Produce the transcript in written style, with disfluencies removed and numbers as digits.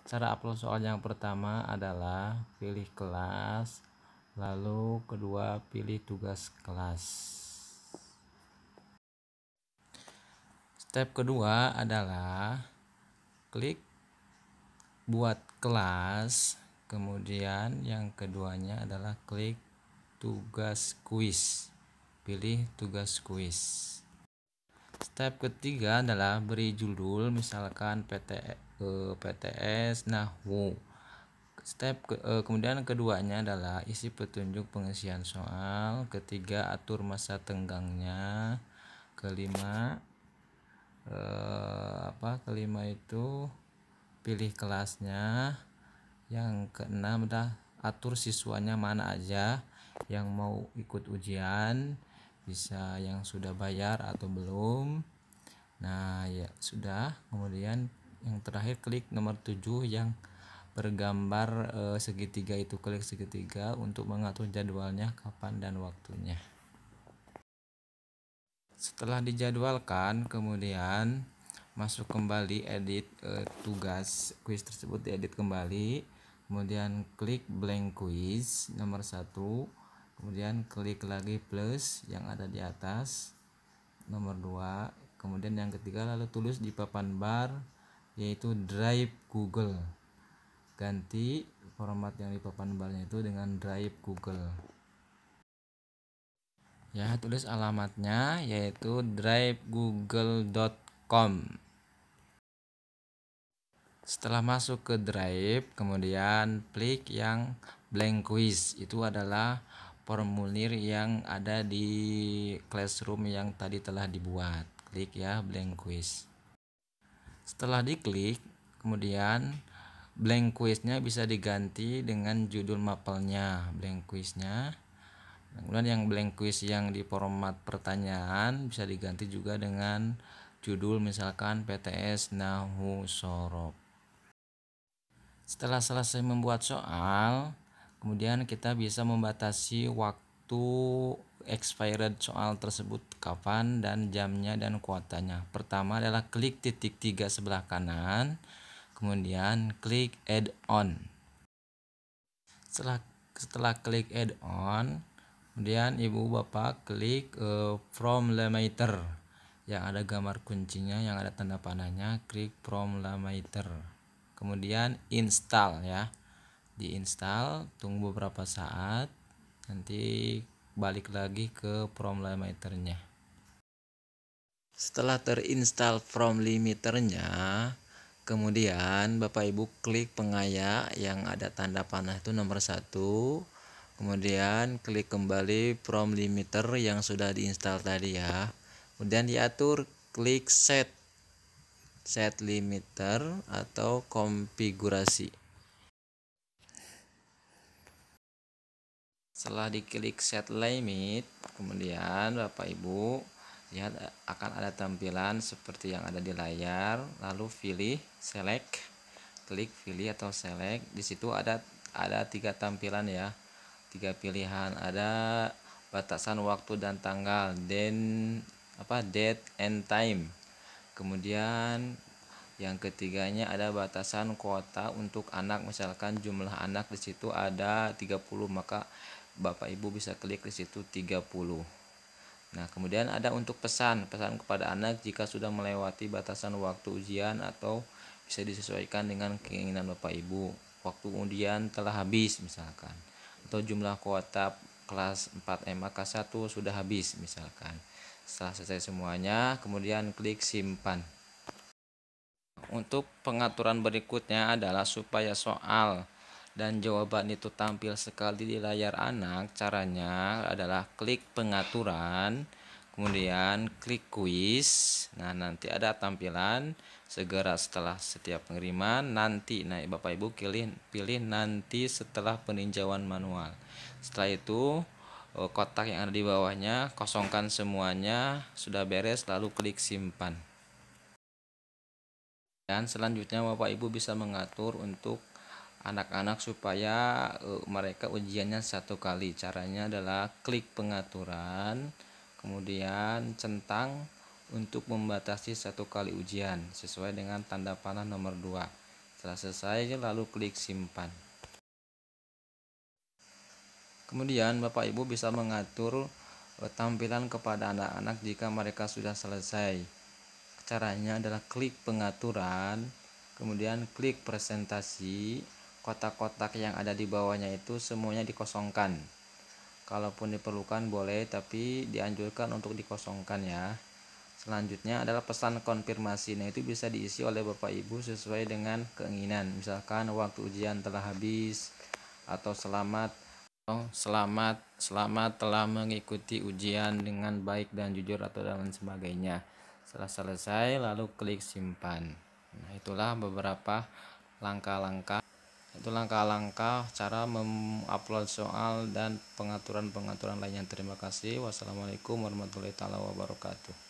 Cara upload soal yang pertama adalah pilih kelas, lalu kedua pilih tugas kelas. Step kedua adalah klik buat kelas, kemudian yang keduanya adalah klik tugas kuis, pilih tugas kuis. Step ketiga adalah beri judul, misalkan PTS Nahwu. Kemudian keduanya adalah isi petunjuk pengisian soal. Ketiga, atur masa tenggangnya. Kelima itu pilih kelasnya. Yang keenam adalah atur siswanya mana aja yang mau ikut ujian, bisa yang sudah bayar atau belum. Nah ya sudah. Kemudian yang terakhir klik nomor 7 yang bergambar segitiga, itu klik segitiga untuk mengatur jadwalnya kapan dan waktunya. Setelah dijadwalkan, kemudian masuk kembali edit tugas kuis tersebut, diedit kembali, kemudian klik blank quiz nomor 1, kemudian klik lagi plus yang ada di atas nomor 2, kemudian yang ketiga lalu tulis di papan bar yaitu Drive Google. Ganti format yang di papan barnya itu dengan Drive Google. Ya, tulis alamatnya yaitu drivegoogle.com. Setelah masuk ke Drive, kemudian klik yang blank quiz. Itu adalah formulir yang ada di Classroom yang tadi telah dibuat. Klik ya blank quiz. Setelah diklik, kemudian blank quiznya bisa diganti dengan judul mapelnya, blank quiznya. Kemudian yang blank quiz yang di format pertanyaan bisa diganti juga dengan judul, misalkan PTS Nahwu Sorob. Setelah selesai membuat soal, kemudian kita bisa membatasi waktu expired soal tersebut kapan dan jamnya dan kuotanya. Pertama adalah klik titik 3 sebelah kanan, kemudian klik add on. Setelah klik add on, kemudian ibu bapak klik from Lemaitre yang ada gambar kuncinya, yang ada tanda panahnya, klik from Lemaitre. Kemudian install ya, diinstal, tunggu beberapa saat, nanti balik lagi ke from Lemaitre-nya. Setelah terinstall from limiternya, kemudian Bapak Ibu klik pengayak yang ada tanda panah itu nomor 1, kemudian klik kembali from limiter yang sudah diinstal tadi ya, kemudian diatur klik set limiter atau konfigurasi. Setelah diklik set limit, kemudian Bapak Ibu lihat akan ada tampilan seperti yang ada di layar, lalu pilih select, klik pilih atau select. Di situ ada 3 tampilan ya, 3 pilihan, ada batasan waktu dan tanggal, date and time. Kemudian yang ketiganya ada batasan kuota untuk anak, misalkan jumlah anak di situ ada 30, maka Bapak Ibu bisa klik di situ 30. Nah, kemudian ada untuk pesan kepada anak jika sudah melewati batasan waktu ujian, atau bisa disesuaikan dengan keinginan Bapak Ibu. Waktu ujian telah habis misalkan, atau jumlah kuota kelas 4 MAK 1 sudah habis misalkan. Setelah selesai semuanya, kemudian klik simpan. Untuk pengaturan berikutnya adalah supaya soal dan jawaban itu tampil sekali di layar anak. Caranya adalah klik pengaturan, kemudian klik kuis. Nah, nanti ada tampilan segera setelah setiap pengiriman. Nanti Bapak Ibu pilih nanti setelah peninjauan manual. Setelah itu kotak yang ada di bawahnya kosongkan semuanya, sudah beres, lalu klik simpan. Dan selanjutnya Bapak Ibu bisa mengatur untuk anak-anak supaya mereka ujiannya 1 kali. Caranya adalah klik pengaturan, kemudian centang untuk membatasi 1 kali ujian sesuai dengan tanda panah nomor 2. Setelah selesai lalu klik simpan. Kemudian Bapak Ibu bisa mengatur tampilan kepada anak-anak jika mereka sudah selesai. Caranya adalah klik pengaturan, kemudian klik presentasi, kotak-kotak yang ada di bawahnya itu semuanya dikosongkan. Kalaupun diperlukan boleh, tapi dianjurkan untuk dikosongkan ya. Selanjutnya adalah pesan konfirmasi. Nah, itu bisa diisi oleh Bapak Ibu sesuai dengan keinginan. Misalkan waktu ujian telah habis, atau selamat telah mengikuti ujian dengan baik dan jujur, atau dan sebagainya. Setelah selesai lalu klik simpan. Nah, itulah beberapa langkah-langkah cara mengupload soal dan pengaturan-pengaturan lainnya. Terima kasih. Wassalamualaikum warahmatullahi wabarakatuh.